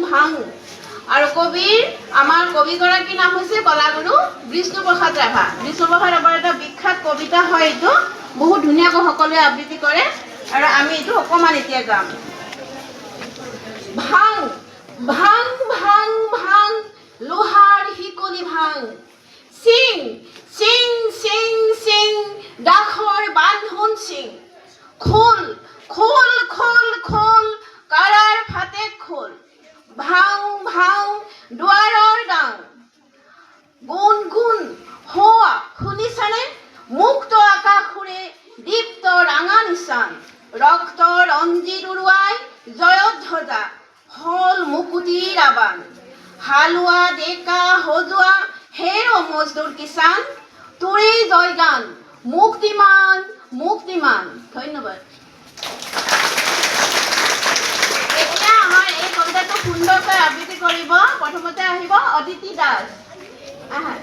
ভাং আৰু কবিৰ আমাৰ কবিগৰাকীৰ নাম হৈছে কলাগুৰু বিষ্ণুপ্ৰসাদ ৰাভা। বিষ্ণুপ্ৰসাদ ৰাভাৰ এটা বিখ্যাত কবিতা হয় এইটো, বহুত ধুনীয়াকৈ সকলোৱে আবৃত্তি কৰে আৰু আমি এইটো অকণমান এতিয়া গাম। ভাং ভাং ভাং ভাং লোহাৰ শিকলি ভাং, চিং চিং চিং চিং ডাখৰ বান্ধোন চিং, খোল খোল খোল খোল কাৰাৰ ফাটে খোল, ভাং ভাং দুৱাৰৰ গাং, গুণ গুণ হোৱা শুনিছানে, মুক্ত আকাশৰে দীপ্ত ৰাঙা নিচান, ৰক্ত ৰঞ্জিত উৰুৱাই জয়ধ্বজা হল মুকুতিৰ আবান, হালোৱা ডেকা সজোৱা হেৰ মজদুৰ কিষাণ, তোৰে জয়গান মুক্তিমান মুক্তিমান। ধন্যবাদ। এতিয়া আমাৰ এই কবিতাটো সুন্দৰকৈ আবৃত্তি কৰিব প্ৰথমতে আহিব অদিতি দাস। আহা।